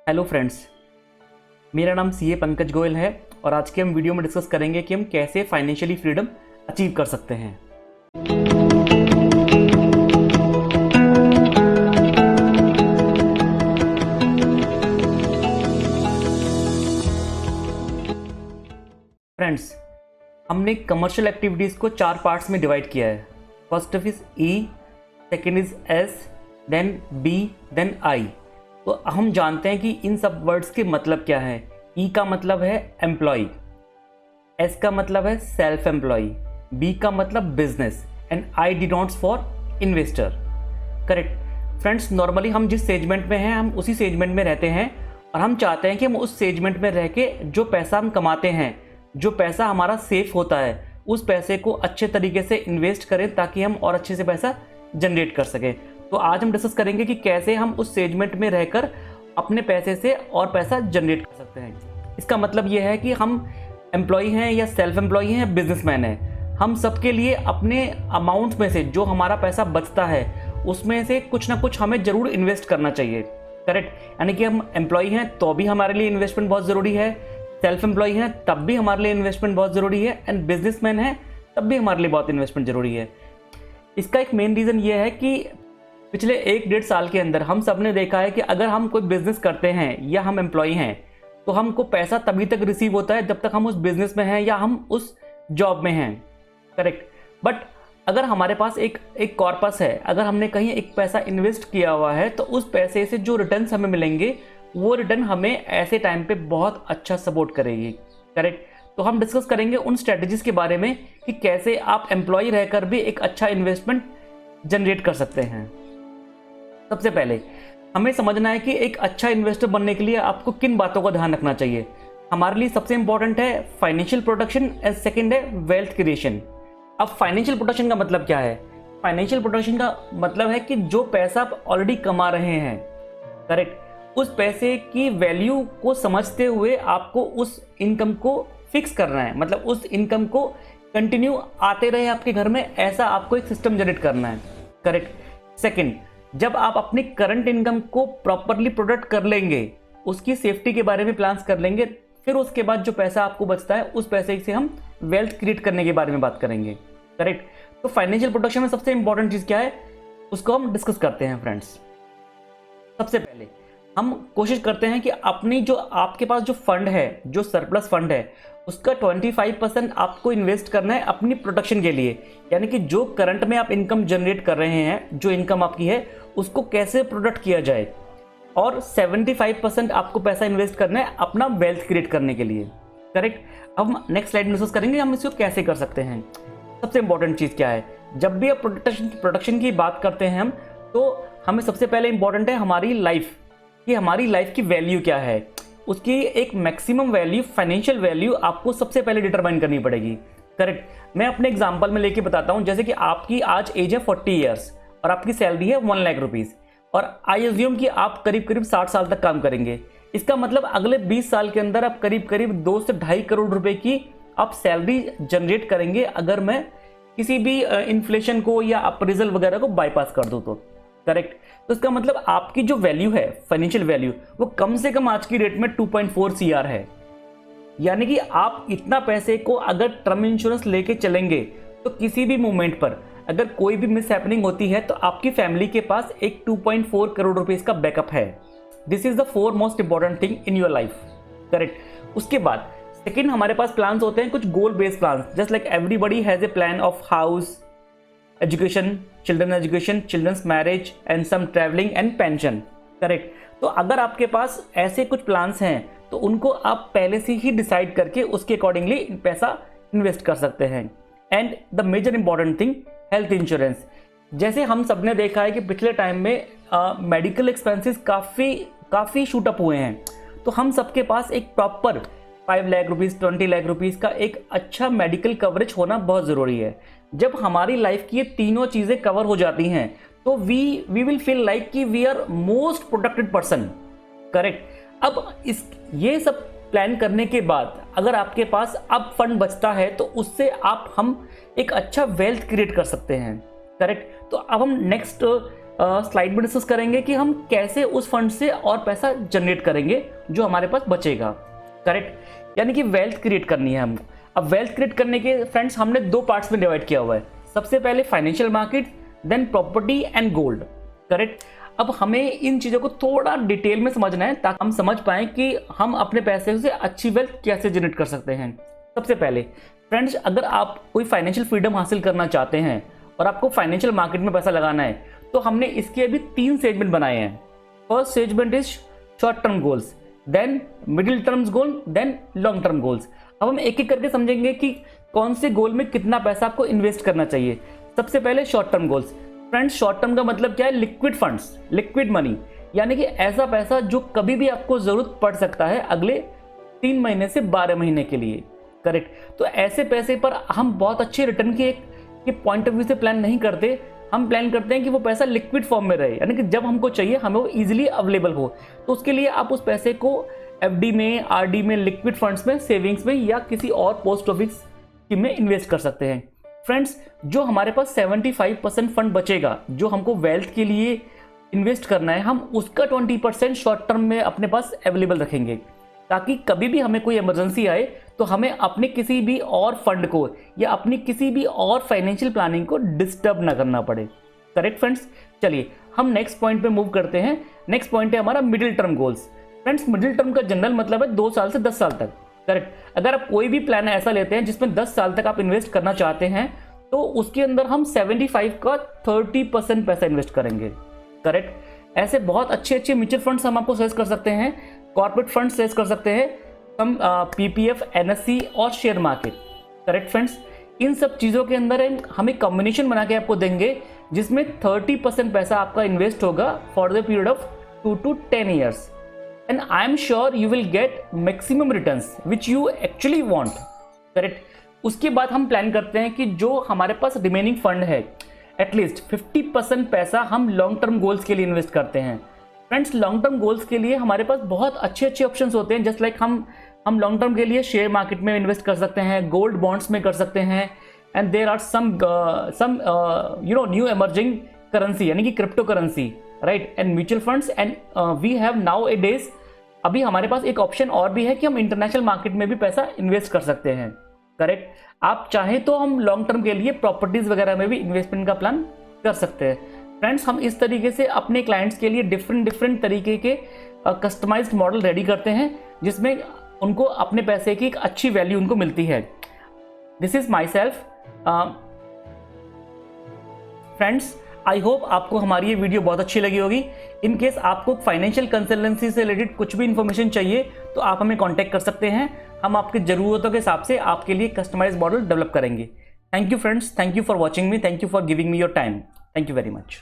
Hello friends, मेरा नाम CA Pankaj Goyal है और आज के हम वीडियो में डिस्कस करेंगे कि हम कैसे फाइनेंशियली फ्रीडम अचीव कर सकते हैं। फ्रेंड्स, हमने कमर्शियल एक्टिविटीज़ को 4 पार्ट्स में डिवाइड किया है। First is E, second is S, then B, then I. तो हम जानते हैं कि इन सब वर्ड्स के मतलब क्या है। ई का मतलब है एम्प्लॉय, एस का मतलब है सेल्फ एम्प्लॉय, बी का मतलब business and I denotes for investor. Correct friends, normally हम जिस सेगमेंट में हैं हम उसी सेगमेंट में रहते हैं और हम चाहते हैं कि हम उस सेगमेंट में रह के जो पैसा हम कमाते हैं, जो पैसा हमारा सेफ होता है, उस पैसे को अच्छे तरीके से इन्वेस्ट करें ताकि हम और अच्छे से पैसा जनरेट कर सकें। तो आज हम डिस्कस करेंगे कि कैसे हम उस सेगमेंट में रहकर अपने पैसे से और पैसा जनरेट कर सकते हैं। इसका मतलब यह है कि हम एम्प्लॉय हैं या सेल्फ एम्प्लॉय हैं या बिजनेसमैन हैं, हम सबके लिए अपने अमाउंट में से जो हमारा पैसा बचता है उसमें से कुछ ना कुछ हमें ज़रूर इन्वेस्ट करना चाहिए। करेक्ट, यानी कि हम एम्प्लॉय हैं तो भी हमारे लिए इन्वेस्टमेंट बहुत ज़रूरी है, सेल्फ एम्प्लॉय हैं तब भी हमारे लिए इन्वेस्टमेंट बहुत ज़रूरी है, एंड बिजनेसमैन हैं तब भी हमारे लिए बहुत इन्वेस्टमेंट ज़रूरी है। इसका एक मेन रीज़न ये है कि पिछले 1-1.5 साल के अंदर हम सब ने देखा है कि अगर हम कोई बिजनेस करते हैं या हम एम्प्लॉय हैं तो हमको पैसा तभी तक रिसीव होता है जब तक हम उस बिजनेस में हैं या हम उस जॉब में हैं। करेक्ट, बट अगर हमारे पास एक कॉर्पस है, अगर हमने कहीं एक पैसा इन्वेस्ट किया हुआ है तो उस पैसे से जो रिटर्न्स हमें मिलेंगे वो रिटर्न हमें ऐसे टाइम पे बहुत अच्छा सपोर्ट करेगी। करेक्ट, तो हम डिस्कस करेंगे उन स्ट्रेटजीज के बारे में कि कैसे आप एम्प्लॉय रहकर भी एक अच्छा इन्वेस्टमेंट जनरेट कर सकते हैं। सबसे पहले हमें समझना है कि एक अच्छा इन्वेस्टर बनने के लिए आपको किन बातों का ध्यान रखना चाहिए। हमारे लिए सबसे इंपॉर्टेंट है फाइनेंशियल प्रोटेक्शन एंड सेकंड है वेल्थ क्रिएशन। अब फाइनेंशियल प्रोटेक्शन का मतलब क्या है? फाइनेंशियल प्रोटेक्शन का मतलब है कि जो पैसा आप ऑलरेडी कमा रहे हैं, करेक्ट, उस पैसे की वैल्यू को समझते हुए आपको उस इनकम को फिक्स करना है, मतलब उस इनकम को कंटिन्यू आते रहे आपके घर में, ऐसा आपको एक सिस्टम जनरेट करना है। करेक्ट। सेकंड, जब आप अपनी करंट इनकम को प्रॉपरली प्रोटेक्ट कर लेंगे, उसकी सेफ्टी के बारे में प्लान्स कर लेंगे, फिर उसके बाद जो पैसा आपको बचता है उस पैसे से हम वेल्थ क्रिएट करने के बारे में बात करेंगे। करेक्ट, तो फाइनेंशियल प्रोटेक्शन में सबसे इंपॉर्टेंट चीज़ क्या है उसको हम डिस्कस करते हैं। फ्रेंड्स, सबसे पहले हम कोशिश करते हैं कि अपनी जो आपके पास जो फंड है, जो सरप्लस फंड है, उसका 25% आपको इन्वेस्ट करना है अपनी प्रोटेक्शन के लिए। यानी कि जो करंट में आप इनकम जनरेट कर रहे हैं, जो इनकम आपकी है, उसको कैसे प्रोटेक्ट किया जाए, और 75% आपको पैसा इन्वेस्ट करना है अपना वेल्थ क्रिएट करने के लिए। करेक्ट, अब हम नेक्स्ट स्लाइड में डिस्कस करेंगे हम इसको कैसे कर सकते हैं। सबसे इंपॉर्टेंट चीज़ क्या है, जब भी आप प्रोटेक्शन की बात करते हैं हम, तो हमें सबसे पहले इंपॉर्टेंट है हमारी लाइफ, कि हमारी लाइफ की वैल्यू क्या है, उसकी एक मैक्सिमम वैल्यू, फाइनेंशियल वैल्यू आपको सबसे पहले डिटरमाइन करनी पड़ेगी। करेक्ट, मैं अपने एग्जांपल में लेके बताता हूं, जैसे कि आपकी आज एज है 40 ईयर्स और आपकी सैलरी है 1 लाख रुपीज़, और आई अज्यूम कि आप करीब करीब 60 साल तक काम करेंगे। इसका मतलब अगले 20 साल के अंदर आप करीब करीब 2 से 2.5 करोड़ रुपए की आप सैलरी जनरेट करेंगे, अगर मैं किसी भी इन्फ्लेशन को या अप्रेजल वगैरह को बाईपास कर दूँ तो। करेक्ट, तो इसका मतलब आपकी जो वैल्यू है, फाइनेंशियल वैल्यू, वो कम से कम आज की डेट में 2.4 CR है। यानी कि आप इतना पैसे को अगर टर्म इंश्योरेंस लेके चलेंगे तो किसी भी मोमेंट पर अगर कोई भी मिस हैपनिंग होती है तो आपकी फैमिली के पास एक 2.4 करोड़ रुपीस का बैकअप है। This is the 4 most important thing in your life. Correct, उसके बाद सेकेंड हमारे पास प्लान्स होते हैं, कुछ goal based plans, just like everybody has a plan of house, education, children education, children's marriage and some travelling and pension. Correct, तो अगर आपके पास ऐसे कुछ प्लान्स हैं तो उनको आप पहले से ही डिसाइड करके उसके अकॉर्डिंगली पैसा इन्वेस्ट कर सकते हैं। And the major important thing, health insurance. जैसे हम सब ने देखा है कि पिछले टाइम में मेडिकल एक्सपेंसेस काफ़ी शूट अप हुए हैं, तो हम सबके पास एक proper 5 lakh rupees, 20 lakh rupees का एक अच्छा मेडिकल कवरेज होना बहुत ज़रूरी है। जब हमारी लाइफ की ये तीनों चीज़ें कवर हो जाती हैं तो वी विल फील लाइक कि we are most protected person. Correct, अब ये सब प्लान करने के बाद अगर आपके पास अब फंड बचता है तो उससे हम एक अच्छा वेल्थ क्रिएट कर सकते हैं। करेक्ट, तो अब हम नेक्स्ट स्लाइड में डिस्कस करेंगे कि हम कैसे उस फंड से और पैसा जनरेट करेंगे जो हमारे पास बचेगा। करेक्ट, यानी कि वेल्थ क्रिएट करनी है हमको। अब वेल्थ क्रिएट करने के फ्रेंड्स हमने दो पार्ट्स में डिवाइड किया हुआ है। सबसे पहले financial market, then property and gold. Correct, अब हमें इन चीज़ों को थोड़ा डिटेल में समझना है ताकि हम समझ पाएं कि हम अपने पैसे से अच्छी वेल्थ कैसे जनरेट कर सकते हैं। सबसे पहले फ्रेंड्स, अगर आप कोई फाइनेंशियल फ्रीडम हासिल करना चाहते हैं और आपको फाइनेंशियल मार्केट में पैसा लगाना है, तो हमने इसके अभी 3 सेगमेंट बनाए हैं। First segment is short term goals, then middle terms goal, then long term goals. अब हम एक एक करके समझेंगे कि कौन से गोल में कितना पैसा आपको इन्वेस्ट करना चाहिए। सबसे पहले short term goals. Friends, short term का मतलब क्या है? लिक्विड फंड्स, लिक्विड मनी, यानी कि ऐसा पैसा जो कभी भी आपको जरूरत पड़ सकता है अगले 3 महीने से 12 महीने के लिए। करेक्ट, तो ऐसे पैसे पर हम बहुत अच्छे रिटर्न के पॉइंट ऑफ व्यू से प्लान नहीं करते। हम प्लान करते हैं कि वो पैसा लिक्विड फॉर्म में रहे, यानी कि जब हमको चाहिए हमें वो इजीली अवेलेबल हो। तो उसके लिए आप उस पैसे को एफडी में, आरडी में, लिक्विड फंड्स में, सेविंग्स में या किसी और पोस्ट ऑफिस स्कीम में इन्वेस्ट कर सकते हैं। फ्रेंड्स, जो हमारे पास 75% फंड बचेगा जो हमको वेल्थ के लिए इन्वेस्ट करना है, हम उसका 20% शॉर्ट टर्म में अपने पास अवेलेबल रखेंगे ताकि कभी भी हमें कोई इमरजेंसी आए तो हमें अपने किसी भी और फंड को या अपनी किसी भी और फाइनेंशियल प्लानिंग को डिस्टर्ब ना करना पड़े। करेक्ट फ्रेंड्स, चलिए हम नेक्स्ट पॉइंट पे मूव करते हैं। नेक्स्ट पॉइंट है हमारा middle term goals. Friends, middle term का जनरल मतलब है 2 साल से 10 साल तक। करेक्ट, अगर आप कोई भी प्लान ऐसा लेते हैं जिसमें 10 साल तक आप इन्वेस्ट करना चाहते हैं तो उसके अंदर हम 75 का 30% पैसा इन्वेस्ट करेंगे। करेक्ट, ऐसे बहुत अच्छे अच्छे म्यूचुअल फंड्स हम आपको सजेस्ट कर सकते हैं, कॉर्पोरेट फंड सजेस्ट कर सकते हैं, हम पीपीएफ, एनएससी और शेयर मार्केट। करेक्ट फ्रेंड्स, इन सब चीज़ों के अंदर हम एक कॉम्बिनेशन बना के आपको देंगे जिसमें 30% पैसा आपका इन्वेस्ट होगा for the period of 2 to 10 years and I am sure you will get maximum returns which you actually want. Correct, उसके बाद हम प्लान करते हैं कि जो हमारे पास रिमेनिंग फंड है एटलीस्ट 50% पैसा हम लॉन्ग टर्म गोल्स के लिए इन्वेस्ट करते हैं। फ्रेंड्स, लॉन्ग टर्म गोल्स के लिए हमारे पास बहुत अच्छे अच्छे ऑप्शंस होते हैं। जस्ट लाइक हम लॉन्ग टर्म के लिए शेयर मार्केट में इन्वेस्ट कर सकते हैं, गोल्ड बॉन्ड्स में कर सकते हैं, and there are some new emerging currency यानी कि crypto currency, right, and mutual funds, and we have nowadays अभी हमारे पास एक ऑप्शन और भी है कि हम इंटरनेशनल मार्केट में भी पैसा इन्वेस्ट कर सकते हैं। करेक्ट, आप चाहें तो हम लॉन्ग टर्म के लिए प्रॉपर्टीज वगैरह में भी इन्वेस्टमेंट का प्लान कर सकते हैं। फ्रेंड्स, हम इस तरीके से अपने क्लाइंट्स के लिए डिफरेंट तरीके के कस्टमाइज्ड मॉडल रेडी करते हैं जिसमें उनको अपने पैसे की एक अच्छी वैल्यू उनको मिलती है। This is my self. Friends, I hope आपको हमारी ये वीडियो बहुत अच्छी लगी होगी। इन केस आपको फाइनेंशियल कंसल्टेंसी से रिलेटेड कुछ भी इन्फॉर्मेशन चाहिए तो आप हमें कांटेक्ट कर सकते हैं। हम आपकी ज़रूरतों के हिसाब से आपके लिए कस्टमाइज्ड मॉडल डेवलप करेंगे। Thank you friends, thank you for watching me, thank you for giving me your time, thank you very much.